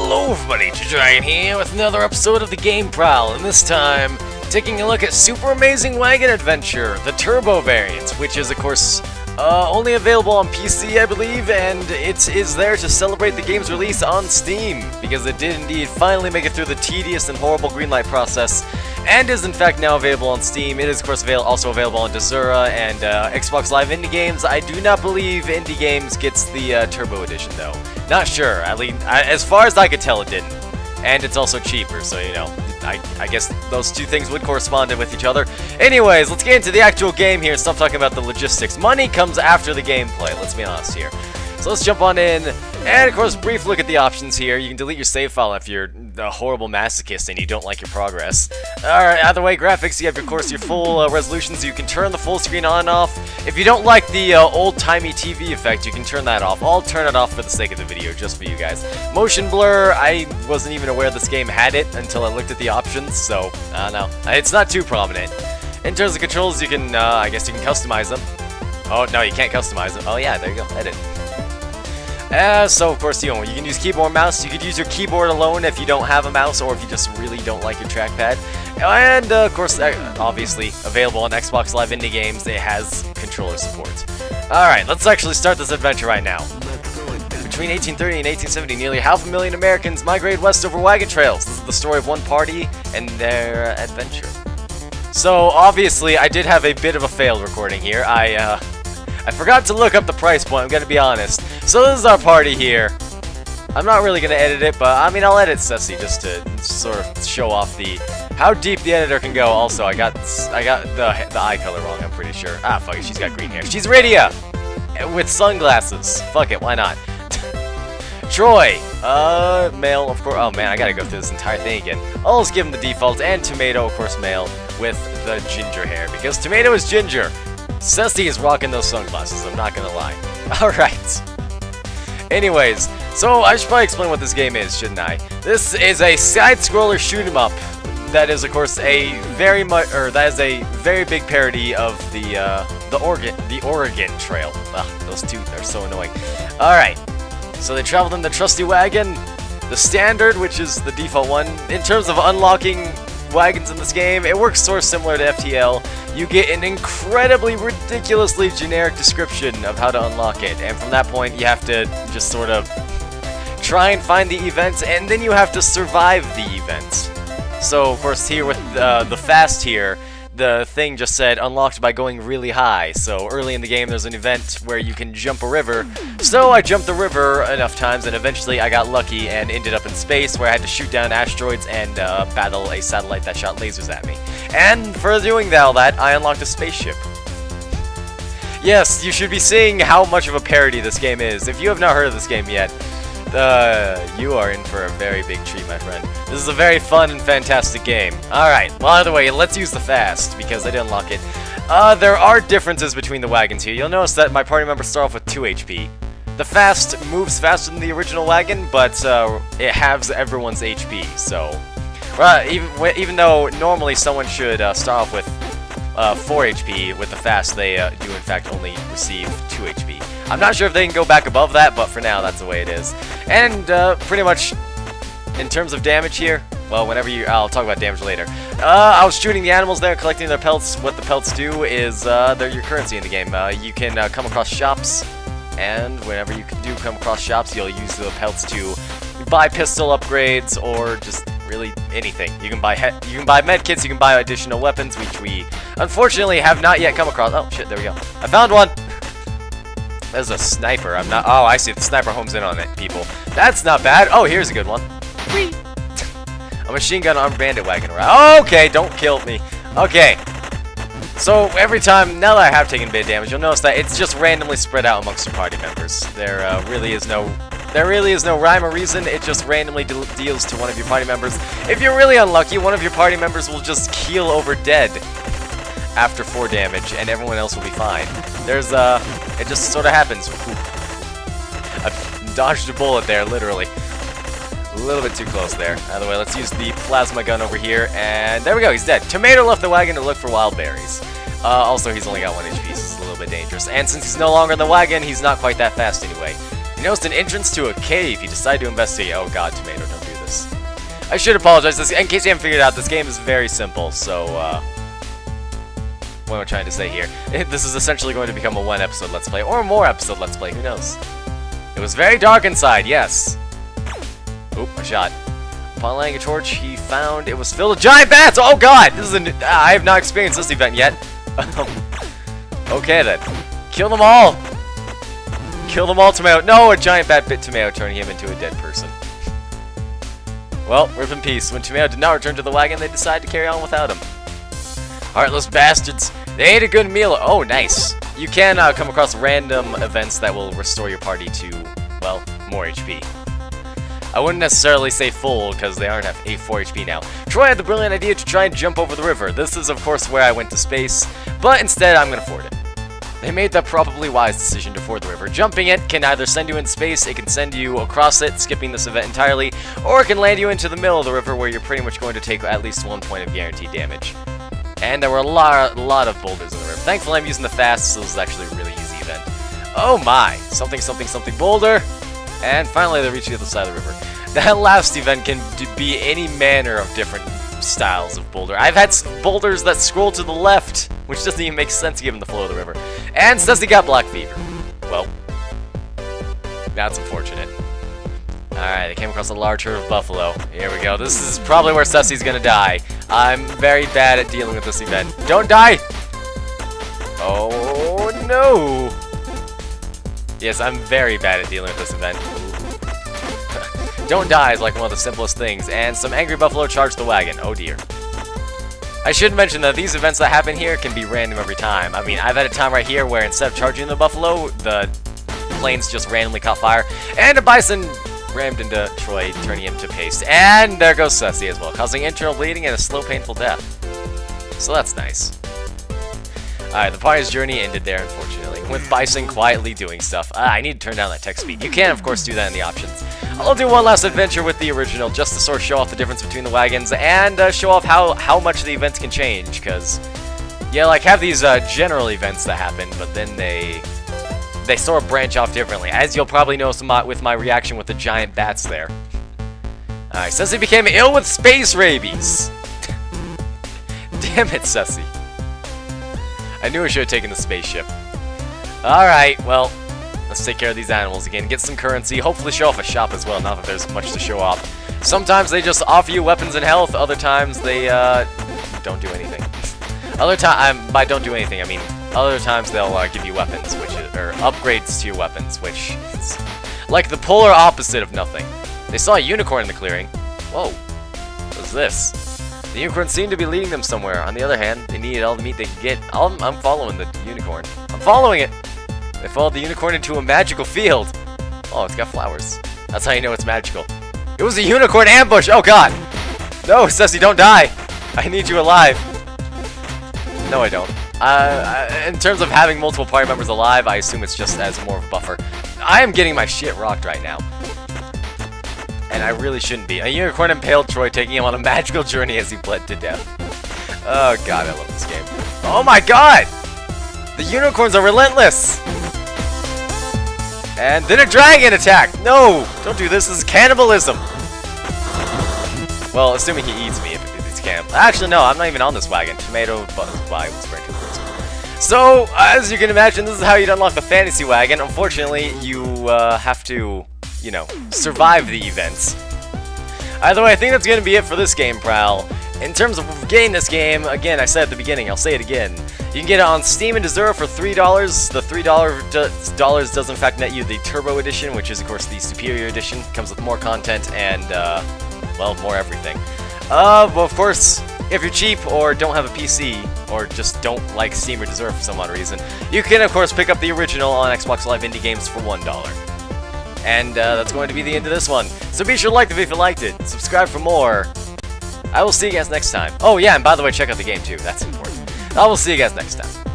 Hello everybody, Giant here with another episode of the Game Prowl, and this time taking a look at Super Amazing Wagon Adventure, the Turbo variant, which is of course only available on PC, I believe, and it is there to celebrate the game's release on Steam, because it did indeed finally make it through the tedious and horrible greenlight process, and is in fact now available on Steam. It is of course also available on Desura and Xbox Live Indie Games. I do not believe Indie Games gets the Turbo Edition though. Not sure, at least as far as I could tell it didn't. And it's also cheaper, so you know, I guess those two things would correspond with each other. Anyways, let's get into the actual game here and stop talking about the logistics. Money comes after the gameplay, let's be honest here. So let's jump on in, and of course, brief look at the options here. You can delete your save file if you're a horrible masochist and you don't like your progress. Alright, either way, graphics, you have of course your full resolutions. You can turn the full screen on and off. If you don't like the old-timey TV effect, you can turn that off. I'll turn it off for the sake of the video, just for you guys. Motion blur, I wasn't even aware this game had it until I looked at the options, so I don't know. It's not too prominent. In terms of controls, you can, I guess you can customize them. Oh, no, you can't customize them. Oh yeah, there you go, edit. So of course, you know, you can use keyboard and mouse. You could use your keyboard alone if you don't have a mouse, or if you just really don't like your trackpad. And of course, obviously available on Xbox Live Indie Games, it has controller support. Alright, let's actually start this adventure right now. Between 1830 and 1870, nearly 500,000 Americans migrated west over wagon trails. This is the story of one party and their adventure. So obviously, I did have a bit of a failed recording here. I forgot to look up the price point, I'm gonna be honest. So this is our party here. I'm not really gonna edit it, but I mean, I'll edit Ceci just to sort of show off how deep the editor can go. Also, I got the eye color wrong, I'm pretty sure. Ah, fuck it, she's got green hair. She's Rydia! With sunglasses. Fuck it, why not? Troy! Male, of course. Oh man, I gotta go through this entire thing again. I'll just give him the default, and Tomato, of course, male, with the ginger hair, because Tomato is ginger. Ceci is rocking those sunglasses, I'm not gonna lie. Alright. Anyways, so I should probably explain what this game is, shouldn't I? This is a side-scroller shoot-'em-up that is, of course, a very big parody of the Oregon Trail. Ugh, those two are so annoying. Alright, so they traveled in the trusty wagon, the standard, which is the default one. In terms of unlocking wagons in this game, it works sort of similar to FTL. You get an incredibly, ridiculously generic description of how to unlock it, and from that point you have to just sort of try and find the events, and then you have to survive the events. So of course here with the fast here, the thing just said unlocked by going really high. So early in the game there's an event where you can jump a river. So I jumped the river enough times and eventually I got lucky and ended up in space where I had to shoot down asteroids and battle a satellite that shot lasers at me. And for doing all that, I unlocked a spaceship. Yes, you should be seeing how much of a parody this game is. If you have not heard of this game yet, you are in for a very big treat, my friend. This is a very fun and fantastic game. Alright, well, either way, let's use the fast, because I didn't unlock it. There are differences between the wagons here. You'll notice that my party members start off with 2 HP. The fast moves faster than the original wagon, but it halves everyone's HP, so... even though normally someone should start off with 4 HP, with the fast they do in fact only receive 2 HP. I'm not sure if they can go back above that, but for now that's the way it is. And pretty much in terms of damage here, well, I'll talk about damage later. I was shooting the animals there, collecting their pelts. What the pelts do is they're your currency in the game. You can come across shops, and whenever you do come across shops, you'll use the pelts to buy pistol upgrades or just really anything. You can buy med kits, you can buy additional weapons, which we unfortunately have not yet come across. Oh shit, there we go. I found one! There's a sniper. Oh, I see. The sniper homes in on it, people. That's not bad. Oh, here's a good one. Whee! A machine gun armed bandit wagon around. Okay, don't kill me. Okay. So every time, now that I have taken a bit of damage, you'll notice that it's just randomly spread out amongst your party members. There really is no rhyme or reason. It just randomly deals to one of your party members. If you're really unlucky, one of your party members will just keel over dead after 4 damage, and everyone else will be fine. It just sort of happens. I dodged a bullet there, literally. A little bit too close there. Either way, let's use the plasma gun over here, and there we go, he's dead. Tomato left the wagon to look for wild berries. Also, he's only got 1 HP, so it's a little bit dangerous. And since he's no longer in the wagon, he's not quite that fast anyway. You noticed an entrance to a cave. You decide to investigate. Oh god, Tomato, don't do this. I should apologize. In case you haven't figured it out, this game is very simple, so, what am I trying to say here? This is essentially going to become a one-episode Let's Play, or more episode Let's Play, who knows? It was very dark inside, yes. Oop, a shot. Upon lighting a torch, he found it was filled with giant bats! Oh god! This is I have not experienced this event yet. Okay then. Kill them all! Kill them all, Tomato. No, a giant bat bit Tomato, turning him into a dead person. Well, rip in peace. When Tomato did not return to the wagon, they decided to carry on without him. Heartless bastards. They ate a good meal. Oh, nice. You can come across random events that will restore your party to, well, more HP. I wouldn't necessarily say full, because they aren't at 4 HP now. Troy had the brilliant idea to try and jump over the river. This is, of course, where I went to space, but instead I'm going to ford it. They made the probably wise decision to ford the river. Jumping it can either send you in space, it can send you across it, skipping this event entirely, or it can land you into the middle of the river where you're pretty much going to take at least 1 point of guaranteed damage. And there were a lot of boulders in the river. Thankfully I'm using the fast, so this is actually a really easy event. Oh my! Something, something, something boulder! And finally they reach the other side of the river. That last event can be any manner of different styles of boulder. I've had boulders that scroll to the left, which doesn't even make sense given the flow of the river. And says he got black fever. Well, that's unfortunate. Alright, they came across a large herd of buffalo. Here we go. This is probably where Ceci's gonna die. I'm very bad at dealing with this event. Don't die! Oh no! Yes, I'm very bad at dealing with this event. Don't die is like one of the simplest things, and some angry buffalo charged the wagon. Oh dear. I should mention that these events that happen here can be random every time. I mean, I've had a time right here where instead of charging the buffalo, the planes just randomly caught fire, and a bison rammed into Troy, turning him to paste. And there goes Ceci as well, causing internal bleeding and a slow, painful death. So that's nice. Alright, the party's journey ended there, unfortunately, with Bison quietly doing stuff. I need to turn down that text speed. You can, of course, do that in the options. I'll do one last adventure with the original, just to sort of show off the difference between the wagons, and show off how much the events can change, because, yeah, like, have these general events that happen, but then they sort of branch off differently, as you'll probably notice with my reaction with the giant bats there. Alright, Ceci became ill with space rabies! Damn it, Ceci. I knew I should have taken the spaceship. Alright, well, let's take care of these animals again, get some currency, hopefully show off a shop as well, not that there's much to show off. Sometimes they just offer you weapons and health, other times they don't do anything. By don't do anything, I mean, other times they'll give you weapons, or upgrades to your weapons, which is like the polar opposite of nothing. They saw a unicorn in the clearing. Whoa, what's this? The unicorn seemed to be leading them somewhere. On the other hand, they needed all the meat they could get. I'm following the unicorn. I'm following it! They followed the unicorn into a magical field. Oh, it's got flowers. That's how you know it's magical. It was a unicorn ambush! Oh god! No, Ceci, don't die! I need you alive. No, I don't. In terms of having multiple party members alive, I assume it's just as more of a buffer. I am getting my shit rocked right now. And I really shouldn't be. A unicorn impaled Troy, taking him on a magical journey as he bled to death. Oh god, I love this game. Oh my god! The unicorns are relentless! And then a dragon attacked! No! Don't do this, this is cannibalism! Well, assuming he eats me if it's cannibal. Actually, no, I'm not even on this wagon. Tomato, but why was very too close. So, as you can imagine, this is how you'd unlock the fantasy wagon. Unfortunately, you have to, you know, survive the events. Either way, I think that's going to be it for this Game Prowl. In terms of getting this game, again, I said at the beginning, I'll say it again. You can get it on Steam and Desura for $3. The $3 does in fact net you the Turbo Edition, which is of course the superior edition. Comes with more content and, well, more everything. But of course, if you're cheap or don't have a PC, or just don't like Steam or Desura for some odd reason, you can of course pick up the original on Xbox Live Indie Games for $1. And that's going to be the end of this one. So be sure to like the video if you liked it. Subscribe for more. I will see you guys next time. Oh yeah, and by the way, check out the game too. That's important. I will see you guys next time.